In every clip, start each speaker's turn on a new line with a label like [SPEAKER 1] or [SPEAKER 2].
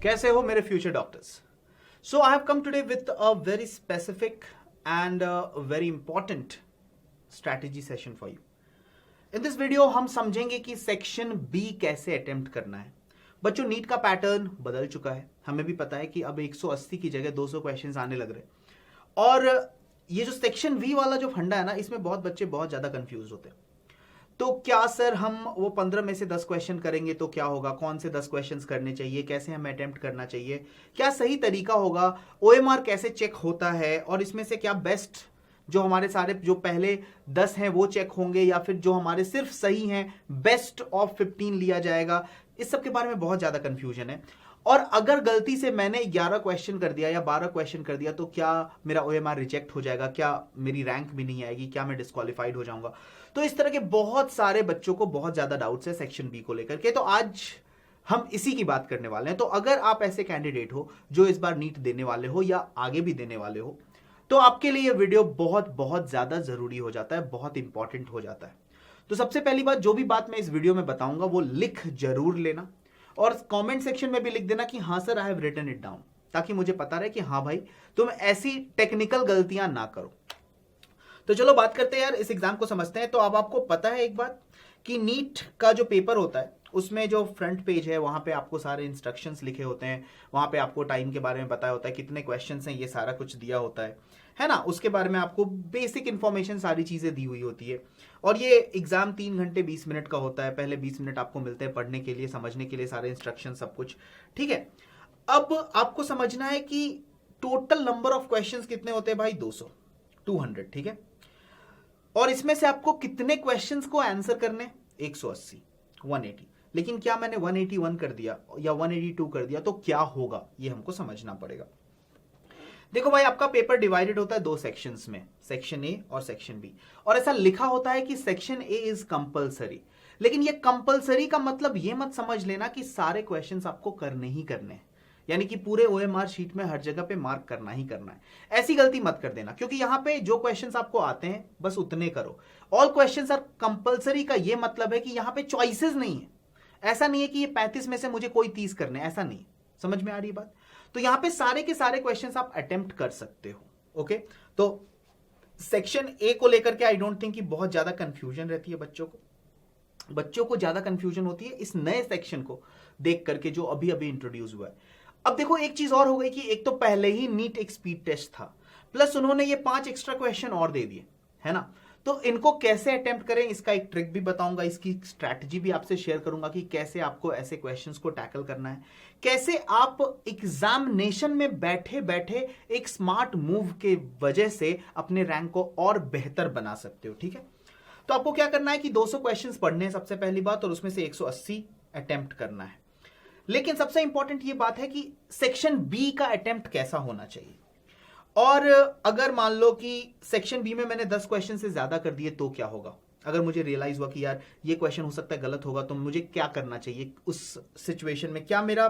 [SPEAKER 1] कैसे हो मेरे future doctors? So I have come today with a very specific and very important strategy session for you. In this video हम समझेंगे कि section B कैसे attempt करना है. बच्चों, नीट का पैटर्न बदल चुका है. हमें भी पता है कि अब 180 की जगह 200 क्वेश्चंस आने लग रहे. और ये जो सेक्शन बी वाला जो फंडा है ना, इसमें बहुत बच्चे बहुत ज्यादा कंफ्यूज होते हैं. तो क्या सर हम वो 15 में से 10 क्वेश्चन करेंगे तो क्या होगा, कौन से 10 क्वेश्चंस करने चाहिए, कैसे हमें अटेम्प्ट करना चाहिए, क्या सही तरीका होगा, ओएमआर कैसे चेक होता है, और इसमें से क्या बेस्ट जो हमारे सारे जो पहले 10 हैं वो चेक होंगे, या फिर जो हमारे सिर्फ सही हैं बेस्ट ऑफ 15 लिया जाएगा. इस सब के बारे में बहुत ज्यादा कंफ्यूजन है. और अगर गलती से मैंने 11 क्वेश्चन कर दिया या 12 क्वेश्चन कर दिया तो क्या मेरा ओएमआर रिजेक्ट हो जाएगा, क्या मेरी रैंक भी नहीं आएगी, क्या मैं डिस्क्वालिफाइड हो जाऊंगा. तो इस तरह के बहुत सारे बच्चों को बहुत ज्यादा डाउट्स है सेक्शन बी को लेकर के. तो आज हम इसी की बात करने वाले हैं. तो अगर आप ऐसे कैंडिडेट हो जो इस बार नीट देने वाले हो या आगे भी देने वाले हो, तो आपके लिए ये वीडियो बहुत बहुत ज्यादा जरूरी हो जाता है, बहुत इंपॉर्टेंट हो जाता है. तो सबसे पहली बात, जो भी बात मैं इस वीडियो में बताऊंगा वो लिख जरूर लेना, और कमेंट सेक्शन में भी लिख देना कि हाँ sir I have written it down, ताकि मुझे पता रहे कि हाँ भाई तुम ऐसी टेक्निकल गलतियां ना करो. तो चलो बात करते हैं यार, इस एग्जाम को समझते हैं. तो अब आपको पता है एक बात कि नीट का जो पेपर होता है उसमें जो फ्रंट पेज है वहां पे आपको सारे इंस्ट्रक्शंस लिखे होते हैं, वहां पे आपको टाइम के बारे में बताया होता है, कितने क्वेश्चंस हैं, ये सारा कुछ दिया होता है ना. उसके बारे में आपको बेसिक इंफॉर्मेशन सारी चीजें दी हुई होती है. और ये एग्जाम 3 घंटे 20 मिनट का होता है. पहले 20 मिनट आपको मिलते हैं पढ़ने के लिए, समझने के लिए सारे इंस्ट्रक्शन सब कुछ, ठीक है. अब आपको समझना है कि टोटल नंबर ऑफ क्वेश्चंस कितने होते हैं भाई, 200, ठीक है. और इसमें से आपको कितने क्वेश्चंस को आंसर करने, 180, 180. लेकिन क्या मैंने 181 कर दिया या 182 कर दिया तो क्या होगा, ये हमको समझना पड़ेगा. देखो भाई, आपका पेपर डिवाइडेड होता है 2 सेक्शंस में, सेक्शन ए और सेक्शन बी. और ऐसा लिखा होता है कि सेक्शन ए इज कंपलसरी. लेकिन ये कंपलसरी का मतलब ये मत समझ लेना कि सारे क्वेश्चंस आपको करने ही करने हैं, यानी कि पूरे ओएमआर शीट में हर जगह पे मार्क करना ही करना है. ऐसी गलती मत कर देना, क्योंकि यहां पे जो क्वेश्चंस आपको आते हैं बस उतने करो. ऑल क्वेश्चंस आर कंपलसरी का ये मतलब है कि यहां पे चॉइसेस नहीं है. ऐसा नहीं है कि ये 35 में से मुझे कोई 30 करने, ऐसा नहीं. समझ में आ रही बात? तो यहां पे सारे के सारे क्वेश्चंस आप अटेम्प्ट कर सकते हो. ओके, तो सेक्शन ए को लेकर के आई डोंट थिंक कि बहुत ज्यादा कंफ्यूजन रहती है बच्चों को ज्यादा कंफ्यूजन होती है इस नए सेक्शन को देख करके जो अभी अभी इंट्रोड्यूस हुआ है. अब देखो एक चीज और हो गई कि एक तो पहले ही नीट एक स्पीड टेस्ट था, प्लस उन्होंने ये 5 एक्स्ट्रा क्वेश्चन और दे दिए, है ना. तो इनको कैसे अटेम्प्ट करें, इसका एक ट्रिक भी बताऊंगा, इसकी स्ट्रैटेजी भी आपसे शेयर करूंगा कि कैसे आपको ऐसे क्वेश्चंस को टैकल करना है, कैसे आप एग्जामिनेशन में बैठे बैठे एक स्मार्ट मूव के वजह से अपने रैंक को और बेहतर बना सकते हो, ठीक है. तो आपको क्या करना है कि 200 क्वेश्चंस पढ़ने हैं सबसे पहली बात, और उसमें से 180 अटेम्प्ट करना है. लेकिन सबसे इंपॉर्टेंट ये बात है कि सेक्शन बी का अटेम्प्ट कैसा होना चाहिए. और अगर मान लो कि सेक्शन बी में मैंने 10 क्वेश्चन से ज्यादा कर दिए तो क्या होगा, अगर मुझे रियलाइज हुआ कि यार ये क्वेश्चन हो सकता है गलत होगा, तो मुझे क्या करना चाहिए उस सिचुएशन में. क्या मेरा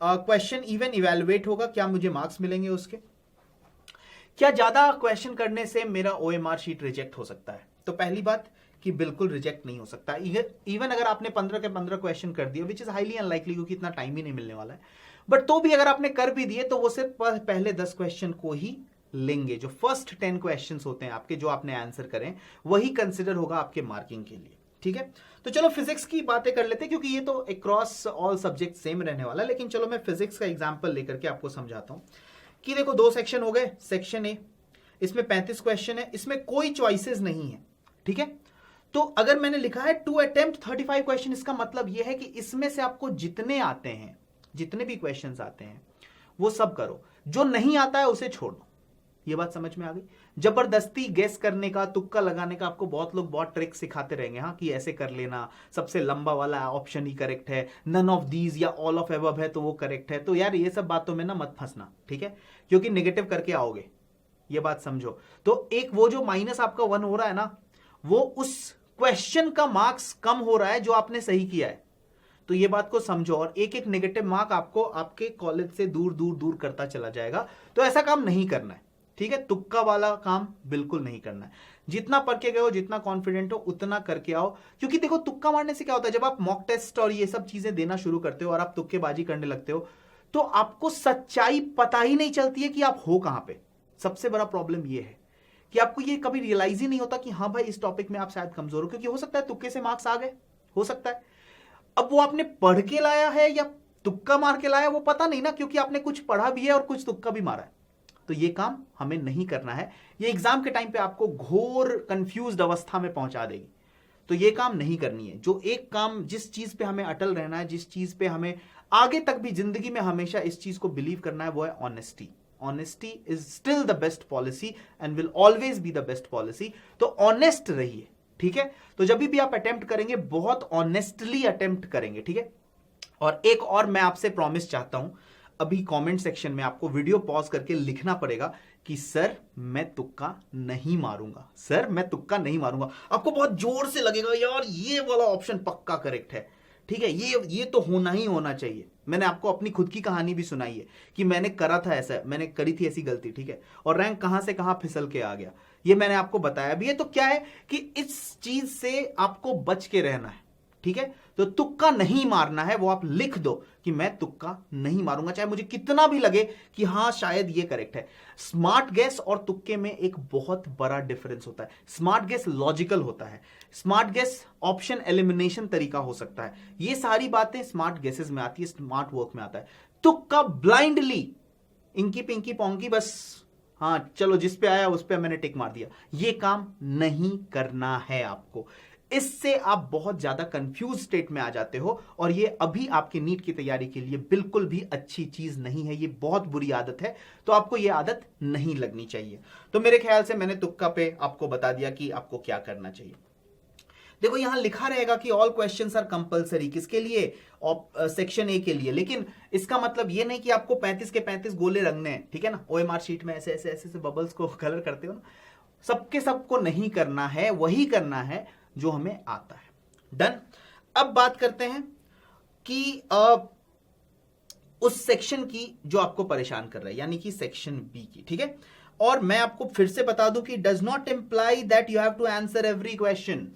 [SPEAKER 1] क्वेश्चन इवन इवेलुएट होगा, क्या मुझे मार्क्स मिलेंगे उसके, क्या ज्यादा क्वेश्चन करने से मेरा ओएमआर शीट रिजेक्ट हो सकता है. तो पहली बात कि बिल्कुल रिजेक्ट नहीं हो सकता. इवन अगर आपने 15 के 15 क्वेश्चन कर दिए, विच इज हाईली अनलाइकली, क्योंकि इतना टाइम ही नहीं मिलने वाला है, बट तो भी अगर आपने कर भी दिए तो वो सिर्फ पहले 10 क्वेश्चन को ही लेंगे. जो फर्स्ट 10 क्वेश्चंस होते हैं आपके, जो आपने आंसर करें, वही कंसिडर होगा आपके मार्किंग के लिए, ठीक है. तो चलो फिजिक्स की बातें कर लेते हैं, क्योंकि ये तो अक्रॉस ऑल सब्जेक्ट सेम रहने वाला है. लेकिन चलो मैं फिजिक्स का एग्जाम्पल लेकर के आपको समझाता हूं कि देखो 2 सेक्शन हो गए. सेक्शन ए, इसमें 35 क्वेश्चन है, इसमें कोई चॉइसेस नहीं है, ठीक है. तो अगर मैंने लिखा है टू अटेम्प्ट 35 क्वेश्चन, इसका मतलब यह है कि इसमें से आपको जितने आते हैं, जितने भी क्वेश्चंस आते हैं वो सब करो, जो नहीं आता है उसे छोड़ दो. ये बात समझ में आ गई? जबरदस्ती गेस करने का, तुक्का लगाने का आपको बहुत लोग बहुत ट्रिक सिखाते रहेंगे, हाँ, कि ऐसे कर लेना, सबसे लंबा वाला ऑप्शन ही करेक्ट है, नन ऑफ दीज या ऑल ऑफ एबव है तो वो करेक्ट है. तो यार ये सब बातों में ना मत फंसना, ठीक है, क्योंकि नेगेटिव करके आओगे, ये बात समझो. तो एक वो जो माइनस आपका 1 हो रहा है ना, वो उस क्वेश्चन का मार्क्स कम हो रहा है जो आपने सही किया है. तो ये बात को समझो, और एक एक नेगेटिव मार्क आपको आपके कॉलेज से दूर दूर दूर करता चला जाएगा. तो ऐसा काम नहीं करना है, ठीक है. तुक्का वाला काम बिल्कुल नहीं करना है. जितना पढ़ के गए हो, जितना कॉन्फिडेंट हो, उतना करके आओ. क्योंकि देखो तुक्का मारने से क्या होता है, जब आप मॉक टेस्ट और ये सब चीजें देना शुरू करते हो और आप तुक्केबाजी करने लगते हो, तो आपको सच्चाई पता ही नहीं चलती है कि आप हो कहां पे। सबसे बड़ा प्रॉब्लम यह है कि आपको ये कभी रियलाइज ही नहीं होता कि हाँ भाई इस टॉपिक में आप शायद कमजोर हो, क्योंकि हो सकता है तुक्के से मार्क्स आ गए, हो सकता है। अब वो आपने पढ़ के लाया है या तुक्का मार के लाया वो पता नहीं ना, क्योंकि आपने कुछ पढ़ा भी है और कुछ तुक्का भी मारा है। तो ये काम हमें नहीं करना है, ये एग्जाम के टाइम पे आपको घोर कंफ्यूज्ड अवस्था में पहुंचा देगी। तो ये काम नहीं करनी है। जो एक काम, जिस चीज पे हमें अटल रहना है, जिस चीज पे हमें आगे तक भी जिंदगी में हमेशा इस चीज को बिलीव करना है, वो है honesty. Honesty is still the best policy and will always be the best policy. तो ऑनेस्ट रहिए, ठीक है। तो जब भी आप अटेम्प्ट करेंगे बहुत ऑनेस्टली अटेम्प्ट करेंगे, ठीक है। और एक और मैं आपसे प्रॉमिस चाहता हूं, अभी कमेंट सेक्शन में आपको वीडियो पॉज करके लिखना पड़ेगा कि सर मैं तुक्का नहीं मारूंगा, सर मैं तुक्का नहीं मारूंगा। आपको बहुत जोर से लगेगा यार ये वाला ऑप्शन पक्का करेक्ट है, ठीक है, ये तो होना ही होना चाहिए। मैंने आपको अपनी खुद की कहानी भी सुनाई है कि मैंने करा था ऐसा, मैंने करी थी ऐसी गलती, ठीक है, और रैंक कहां से कहां फिसल के आ गया, ये मैंने आपको बताया भी है। तो क्या है कि इस चीज से आपको बच के रहना है, ठीक है। तो तुक्का नहीं मारना है, वो आप लिख दो कि मैं तुक्का नहीं मारूंगा, चाहे मुझे कितना भी लगे कि हां शायद ये करेक्ट है। स्मार्ट गेस और तुक्के में एक बहुत बड़ा डिफरेंस होता है। स्मार्ट गेस लॉजिकल होता है, स्मार्ट गेस ऑप्शन एलिमिनेशन तरीका हो सकता है। ये सारी बातें स्मार्ट गेसेस में आती है, स्मार्ट वर्क में आता है। तुक्का ब्लाइंडली इंकी पिंकी पोंकी, बस हाँ चलो जिस पे आया उस पे मैंने टिक मार दिया, ये काम नहीं करना है आपको। इससे आप बहुत ज्यादा कंफ्यूज स्टेट में आ जाते हो और ये अभी आपकी नीट की तैयारी के लिए बिल्कुल भी अच्छी चीज नहीं है, ये बहुत बुरी आदत है। तो आपको ये आदत नहीं लगनी चाहिए। तो मेरे ख्याल से मैंने तुक्का पे आपको बता दिया कि आपको क्या करना चाहिए। देखो यहां लिखा रहेगा कि ऑल क्वेश्चंस आर कंपलसरी, किसके लिए? सेक्शन ए के लिए। लेकिन इसका मतलब ये नहीं कि आपको 35 के 35 गोले रंगने हैं, ठीक है ना। ओएमआर शीट में ऐसे ऐसे ऐसे बबल्स को कलर करते हो ना, सबके सबको नहीं करना है, वही करना है जो हमें आता है। डन। अब बात करते हैं कि उस सेक्शन की जो आपको परेशान कर रहा है, यानी कि सेक्शन बी की, ठीक है। और मैं आपको फिर से बता दूं कि does not imply that you have to answer every question.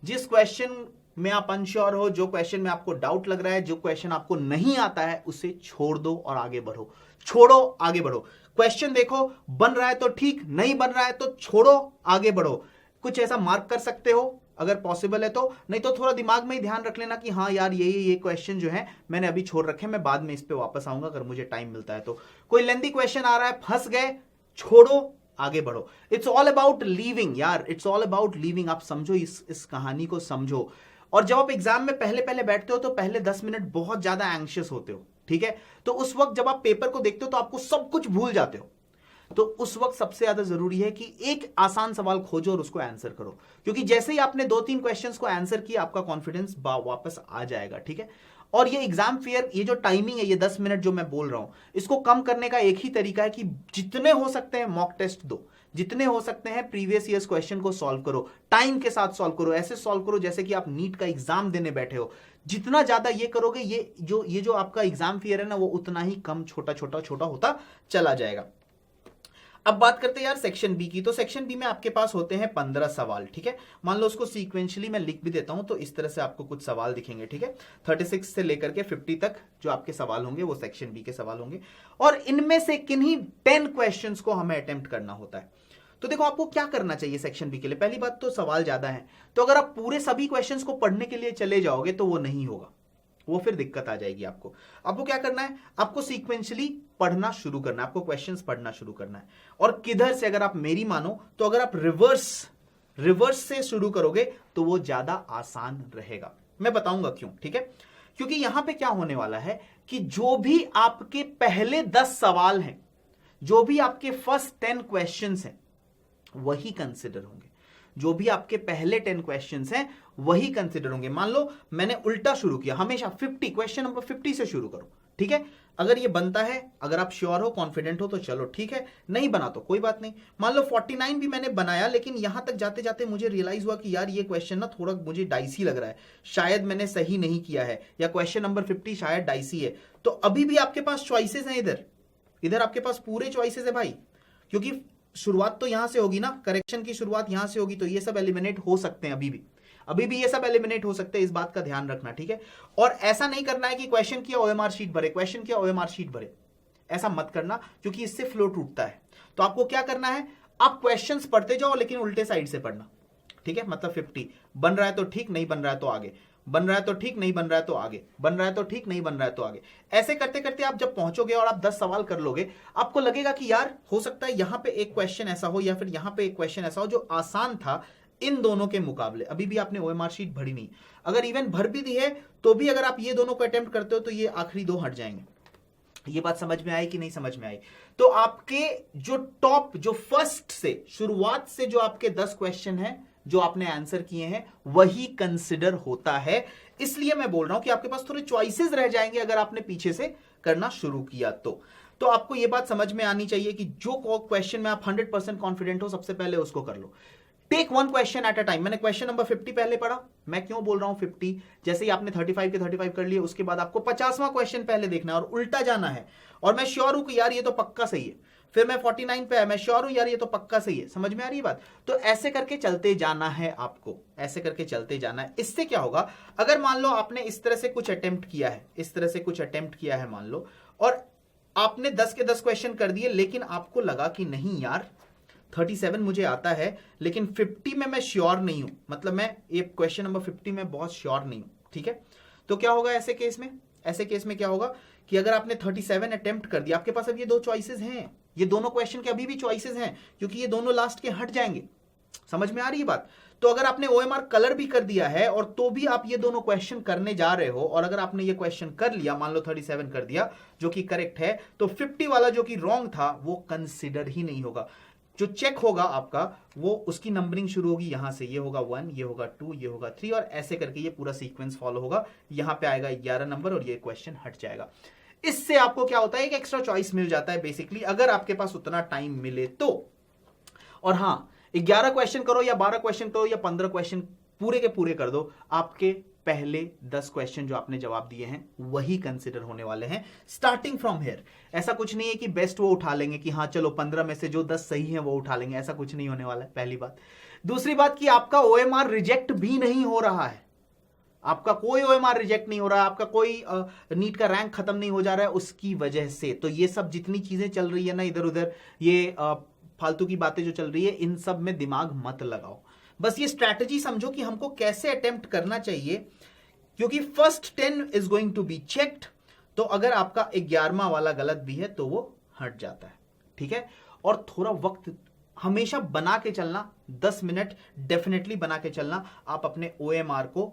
[SPEAKER 1] जिस क्वेश्चन में आप अनश्योर हो, जो क्वेश्चन में आपको डाउट लग रहा है, जो क्वेश्चन आपको नहीं आता है, उसे छोड़ दो और आगे बढ़ो। छोड़ो, आगे बढ़ो। क्वेश्चन देखो, बन रहा है तो ठीक, नहीं बन रहा है तो छोड़ो, आगे बढ़ो। कुछ ऐसा मार्क कर सकते हो अगर पॉसिबल है तो, नहीं तो थोड़ा दिमाग में ही ध्यान रख लेना कि हाँ यार ये क्वेश्चन जो है मैंने अभी छोड़ रखे, मैं बाद में इस पे वापस आऊंगा अगर मुझे टाइम मिलता है तो। कोई लेंथी क्वेश्चन आ रहा है, फंस गए, छोड़ो, आगे बढ़ो। इट्स ऑल अबाउट लीविंग यार, इट्स ऑल अबाउट लीविंग। आप समझो, इस कहानी को समझो। और जब आप एग्जाम में पहले पहले बैठते हो तो पहले 10 मिनट बहुत ज्यादा एंग्शियस होते हो, ठीक है। तो उस वक्त जब आप पेपर को देखते हो तो आपको सब कुछ भूल जाते हो। तो उस वक्त सबसे ज्यादा जरूरी है कि एक आसान सवाल खोजो और उसको आंसर करो, क्योंकि जैसे ही आपने 2-3 क्वेश्चंस को आंसर किया आपका कॉन्फिडेंस वापस आ जाएगा, ठीक है। और ये एग्जाम फेयर, ये जो टाइमिंग है, ये 10 मिनट जो मैं बोल रहा हूं, इसको कम करने का एक ही तरीका है कि जितने हो सकते हैं मॉक टेस्ट दो, जितने हो सकते हैं प्रीवियस ईयर्स क्वेश्चन को सॉल्व करो, टाइम के साथ सॉल्व करो, ऐसे सॉल्व करो जैसे कि आप नीट का एग्जाम देने बैठे हो। जितना ज्यादा ये करोगे, ये जो आपका एग्जाम फेयर है ना, वो उतना ही कम छोटा छोटा छोटा होता चला जाएगा। अब बात करते हैं यार सेक्शन बी की। तो सेक्शन बी में आपके पास होते हैं 15 सवाल, ठीक है। मान लो उसको सीक्वेंशियली मैं लिख भी देता हूं तो इस तरह से आपको कुछ सवाल दिखेंगे, ठीक है। 36 से लेकर के 50 तक जो आपके सवाल होंगे वो सेक्शन बी के सवाल होंगे, और इनमें से किन्हीं 10 क्वेश्चंस को हमें अटेम्प्ट करना होता है। तो देखो आपको क्या करना चाहिए सेक्शन बी के लिए। पहली बात तो सवाल ज्यादा है, तो अगर आप पूरे सभी क्वेश्चंस को पढ़ने के लिए चले जाओगे तो वो नहीं होगा, वो फिर दिक्कत आ जाएगी आपको। आपको क्या करना है, आपको सीक्वेंशियली पढ़ना शुरू करना है, आपको क्वेश्चंस पढ़ना शुरू करना है। और किधर से, अगर आप मेरी मानो तो अगर आप रिवर्स से शुरू करोगे तो वो ज्यादा आसान रहेगा। मैं बताऊंगा क्यों, ठीक है। क्योंकि यहां पे क्या होने वाला है कि जो भी आपके पहले 10 सवाल हैं, जो भी आपके फर्स्ट 10 क्वेश्चंस हैं, वही कंसिडर होंगे। जो भी आपके पहले 10 क्वेश्चंस हैं वही कंसिडर होंगे। मान लो मैंने उल्टा शुरू किया, हमेशा 50 क्वेश्चन नंबर 50 से शुरू करो, ठीक है। अगर ये बनता है, अगर आप श्योर हो, कॉन्फिडेंट हो तो चलो ठीक है, नहीं बना तो कोई बात नहीं। मान लो 49 भी मैंने बनाया, लेकिन यहां तक जाते जाते मुझे रियलाइज हुआ कि यार ये क्वेश्चन ना थोड़ा मुझे डाइसी लग रहा है, शायद मैंने सही नहीं किया है, या क्वेश्चन नंबर 50 शायद डाइसी है। तो अभी भी आपके पास चॉइसेस हैं, इधर आपके पास पूरे चॉइसेस है भाई, क्योंकि शुरुआत तो यहां से होगी ना, करेक्शन की शुरुआत यहां से होगी, तो ये सब एलिमिनेट हो सकते हैं अभी भी। अभी भी ये सब एलिमिनेट हो सकते हैं, इस बात का ध्यान रखना, ठीक है। और ऐसा नहीं करना है कि क्वेश्चन किया ओएमआर शीट भरे, क्वेश्चन किया ओएमआर शीट भरे, ऐसा मत करना, क्योंकि इससे फ्लो टूटता है। तो आपको क्या करना है, आप क्वेश्चंस पढ़ते जाओ लेकिन उल्टे साइड से पढ़ना, ठीक है। मतलब 50 बन रहा है तो ठीक, नहीं बन रहा है तो आगे, बन रहा है तो ठीक, नहीं बन रहा है तो आगे, बन रहा है तो ठीक, नहीं बन रहा है तो आगे। ऐसे करते करते आप जब पहुंचोगे और आप 10 सवाल कर लोगे, आपको लगेगा कि यार हो सकता है यहां पे एक क्वेश्चन ऐसा हो या फिर यहां पे एक क्वेश्चन ऐसा हो जो आसान था इन दोनों के मुकाबले। अभी भी आपने ओएमआर शीट भरी नहीं, अगर इवन भर भी दी है तो भी अगर आप ये दोनों को अटेम्प्ट करते हो तो ये आखिरी दो हट जाएंगे। ये बात समझ में आई कि नहीं समझ में आई? तो आपके जो टॉप, जो फर्स्ट से, शुरुआत से जो आपके 10 क्वेश्चन हैं जो आपने आंसर किए हैं, वही कंसिडर होता है। इसलिए मैं बोल रहा हूं कि आपके पास थोड़े चॉइसेस रह जाएंगे अगर आपने पीछे से करना शुरू किया तो आपको यह बात समझ में आनी चाहिए कि जो क्वेश्चन में आप 100% कॉन्फिडेंट हो, सबसे पहले उसको कर लो। Take one question at a time. मैंने क्वेश्चन नंबर 50 पहले पढ़ा, मैं क्यों बोल रहा हूं 50? जैसे ही आपने 35 के 35 कर लिए, उसके बाद आपको 50वां क्वेश्चन पहले देखना है और उल्टा जाना है। और मैं श्योर हूं कि यार ये तो पक्का सही है, फिर मैं 49 पे है, मैं श्योर हूं यार ये तो पक्का सही है। समझ में आ रही है बात? तो ऐसे करके चलते जाना है आपको, ऐसे करके चलते जाना है। इससे क्या होगा, अगर मान लो आपने इस तरह से कुछ अटेम्प्ट किया है, इस तरह से कुछ अटेम्प्ट किया है मान लो, और आपने 10 के 10 क्वेश्चन कर दिए, लेकिन आपको लगा कि नहीं यार 37 मुझे आता है लेकिन 50 में मैं श्योर नहीं हूं, मतलब मैं ये क्वेश्चन नंबर 50 में बहुत श्योर नहीं हूं, ठीक है। तो क्या होगा ऐसे केस में? ऐसे केस में क्या होगा कि अगर आपने 37 अटेम्प्ट कर दिया, आपके पास अब ये दो चॉइसेस हैं, ये दोनों क्वेश्चन के अभी भी चॉइसेस हैं, क्योंकि ये दोनों लास्ट के हट जाएंगे। समझ में आ रही है बात? तो अगर आपने ओएमआर कलर भी कर दिया है और तो भी आप ये दोनों क्वेश्चन करने जा रहे हो, और अगर आपने ये क्वेश्चन कर लिया, मान लो 37 कर दिया जो कि करेक्ट है, तो 50 वाला जो कि रॉन्ग था वो कंसिडर ही नहीं होगा। जो चेक होगा आपका, वो उसकी नंबरिंग शुरू होगी यहां से, ये होगा 1, ये होगा 2, ये होगा 3, और ऐसे करके ये पूरा सीक्वेंस फॉलो होगा। यहां पे आएगा 11 नंबर और ये क्वेश्चन हट जाएगा। इससे आपको क्या होता है, एक एक्स्ट्रा चॉइस मिल जाता है बेसिकली, अगर आपके पास उतना टाइम मिले तो। और हां, 11 क्वेश्चन करो या 12 क्वेश्चन करो या 15 क्वेश्चन पूरे के पूरे कर दो, आपके पहले 10 क्वेश्चन जो आपने जवाब दिए हैं वही कंसिडर होने वाले हैं स्टार्टिंग फ्रॉम हियर। ऐसा कुछ नहीं है कि बेस्ट वो उठा लेंगे कि हाँ चलो 15 में से जो 10 सही है वो उठा लेंगे, ऐसा कुछ नहीं होने वाला है, पहली बात। दूसरी बात कि आपका ओएमआर रिजेक्ट भी नहीं हो रहा है, आपका कोई ओएमआर रिजेक्ट नहीं हो रहा है, आपका कोई नीट का रैंक खत्म नहीं हो जा रहा है उसकी वजह से। तो ये सब जितनी चीजें चल रही है ना इधर उधर, ये फालतू की बातें जो चल रही है, इन सब में दिमाग मत लगाओ। बस ये स्ट्रैटेजी समझो कि हमको कैसे अटेम्प्ट करना चाहिए, क्योंकि first 10 is going to be checked. तो अगर आपका 11वां वाला गलत भी है तो वो हट जाता है, ठीक है। और थोड़ा वक्त हमेशा बना के चलना, 10 मिनट डेफिनेटली बना के चलना आप अपने ओएमआर को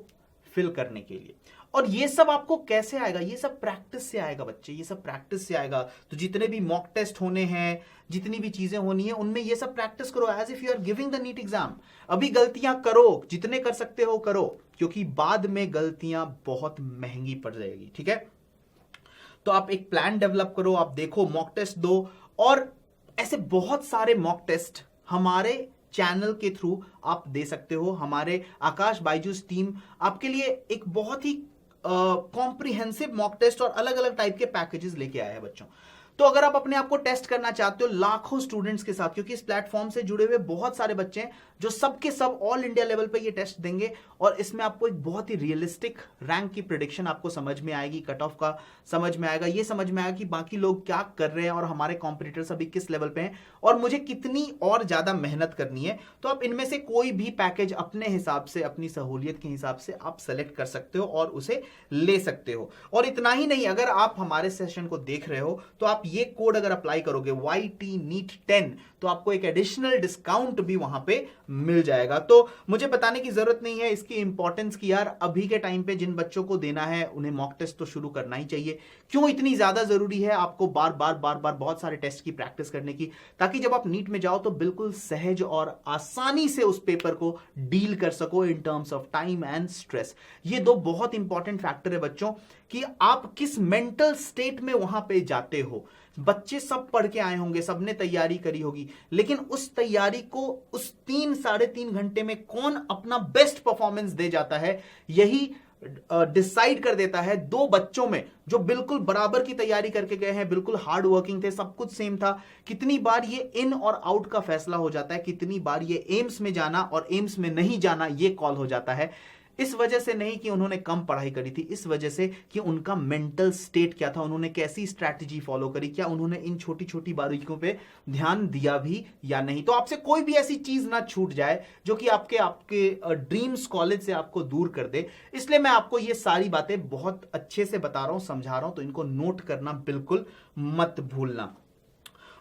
[SPEAKER 1] फिल करने के लिए। और ये सब आपको कैसे आएगा? ये सब प्रैक्टिस से आएगा बच्चे, ये सब प्रैक्टिस से आएगा। तो जितने भी मॉक टेस्ट होने हैं, जितनी भी चीजें होनी है, उनमें ये सब प्रैक्टिस करो as if you are giving the NEET exam. अभी गलतियां करो, जितने कर सकते हो करो, क्योंकि बाद में गलतियां बहुत महंगी पड़ जाएगी, ठीक है। तो आप एक प्लान डेवलप करो, आप देखो, मॉक टेस्ट दो, और ऐसे बहुत सारे मॉक टेस्ट हमारे चैनल के थ्रू आप दे सकते हो। हमारे आकाश बायजूस टीम आपके लिए एक बहुत ही कॉम्प्रिहेंसिव मॉक टेस्ट और अलग अलग टाइप के पैकेजेस लेके आया है बच्चों। तो अगर आप अपने आप को टेस्ट करना चाहते हो लाखों स्टूडेंट्स के साथ, क्योंकि इस प्लेटफॉर्म से जुड़े हुए बहुत सारे बच्चे हैं जो सबके सब ऑल इंडिया लेवल पे ये टेस्ट देंगे, और इसमें आपको एक बहुत ही रियलिस्टिक रैंक की प्रेडिक्शन आपको समझ में आएगी, कट ऑफ का समझ में आएगा, ये समझ में आएगा कि बाकी लोग क्या कर रहे हैं और हमारे कॉम्पिटिटर्स अभी किस लेवल पे हैं और मुझे कितनी और ज्यादा मेहनत करनी है। तो आप इनमें से कोई भी पैकेज अपने हिसाब से, अपनी सहूलियत के हिसाब से आप सेलेक्ट कर सकते हो और उसे ले सकते हो। और इतना ही नहीं, अगर आप हमारे सेशन को देख रहे हो तो आप ये कोड अगर अप्लाई करोगे YT NEET 10, तो आपको एक एडिशनल डिस्काउंट भी वहां पे मिल जाएगा। तो मुझे बताने की जरूरत नहीं है इसकी इंपॉर्टेंस की यार, अभी के टाइम पे जिन बच्चों को देना है उन्हें मॉक टेस्ट तो शुरू करना ही चाहिए। क्यों इतनी ज्यादा जरूरी है आपको बार बार बहुत सारे टेस्ट की प्रैक्टिस करने की, ताकि जब आप नीट में जाओ तो बिल्कुल सहज और आसानी से उस पेपर को डील कर सको in terms of time and stress. ये दो बहुत इंपॉर्टेंट फैक्टर है बच्चों, कि आप किस मेंटल स्टेट में वहां पे जाते हो। बच्चे सब पढ़ के आए होंगे, सबने तैयारी करी होगी, लेकिन उस तैयारी को उस 3 साढ़े 3 घंटे में कौन अपना बेस्ट परफॉर्मेंस दे जाता है, यही डिसाइड कर देता है दो बच्चों में जो बिल्कुल बराबर की तैयारी करके गए हैं, बिल्कुल हार्ड वर्किंग थे, सब कुछ सेम था, कितनी बार ये इन और आउट का फैसला हो जाता है, कितनी बार ये एम्स में जाना और एम्स में नहीं जाना ये कॉल हो जाता है। इस वजह से नहीं कि उन्होंने कम पढ़ाई करी थी, इस वजह से कि उनका मेंटल स्टेट क्या था, उन्होंने कैसी स्ट्रैटेजी फॉलो करी, क्या उन्होंने इन छोटी छोटी बारीकियों पे ध्यान दिया भी या नहीं। तो आपसे कोई भी ऐसी चीज ना छूट जाए जो कि आपके आपके ड्रीम्स कॉलेज से आपको दूर कर दे, इसलिए मैं आपको ये सारी बातें बहुत अच्छे से बता रहा हूं, समझा रहा हूं, तो इनको नोट करना बिल्कुल मत भूलना।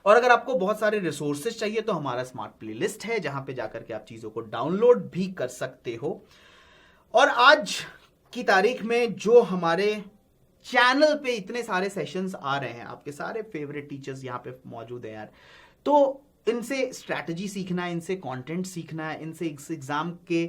[SPEAKER 1] और अगर आपको बहुत सारे रिसोर्सेज चाहिए तो हमारा स्मार्ट प्लेलिस्ट है, जहां पे जाकर के आप चीजों को डाउनलोड भी कर सकते हो। और आज की तारीख में जो हमारे चैनल पे इतने सारे सेशंस आ रहे हैं, आपके सारे फेवरेट टीचर्स यहां पे मौजूद हैं यार, तो इनसे स्ट्रैटेजी सीखना है, इनसे कंटेंट सीखना है, इनसे इस एग्जाम के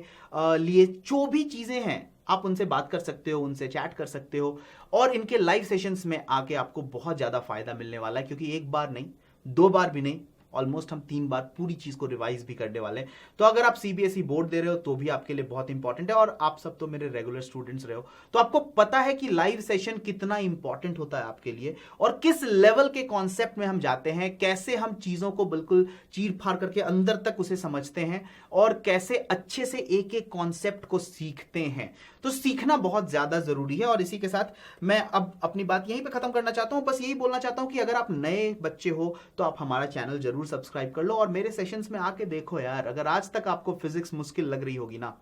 [SPEAKER 1] लिए जो भी चीजें हैं आप उनसे बात कर सकते हो, उनसे चैट कर सकते हो, और इनके लाइव सेशंस में आके आपको बहुत ज्यादा फायदा मिलने वाला है, क्योंकि एक बार नहीं, दो बार भी नहीं, ऑलमोस्ट हम 3 बार पूरी चीज को रिवाइज भी करने वाले हैं। तो अगर आप सीबीएसई बोर्ड दे रहे हो तो भी आपके लिए बहुत इंपॉर्टेंट है, और आप सब तो मेरे रेगुलर स्टूडेंट्स रहे हो, तो आपको पता है कि लाइव सेशन कितना इंपॉर्टेंट होता है आपके लिए, और किस लेवल के कॉन्सेप्ट में हम जाते हैं, कैसे हम चीजों को बिल्कुल चीर फाड़ करके अंदर तक उसे समझते हैं, और कैसे अच्छे से एक एक कॉन्सेप्ट को सीखते हैं। तो सीखना बहुत ज्यादा जरूरी है। और इसी के साथ मैं अब अपनी बात यहीं पे खत्म करना चाहता हूं। बस यही बोलना चाहता हूं कि अगर आप नए बच्चे हो तो आप हमारा चैनल जरूर सब्सक्राइब कर लो और मेरे सेशंस में आके देखो यार। अगर आज तक आपको फिजिक्स मुश्किल लग रही होगी ना,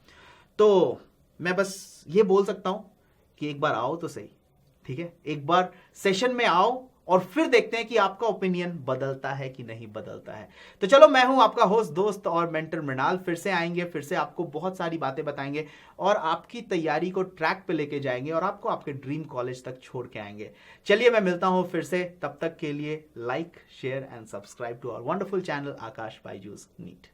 [SPEAKER 1] तो मैं बस ये बोल सकता हूं कि एक बार आओ तो सही, ठीक है? एक बार सेशन में आओ और फिर देखते हैं कि आपका ओपिनियन बदलता है कि नहीं बदलता है। तो चलो, मैं हूं आपका होस्ट, दोस्त और मेंटर मृणाल। फिर से आएंगे, फिर से आपको बहुत सारी बातें बताएंगे और आपकी तैयारी को ट्रैक पे लेके जाएंगे और आपको आपके ड्रीम कॉलेज तक छोड़ के आएंगे। चलिए, मैं मिलता हूं फिर से, तब तक के लिए like, share and subscribe to our wonderful channel Aakash Byju's NEET.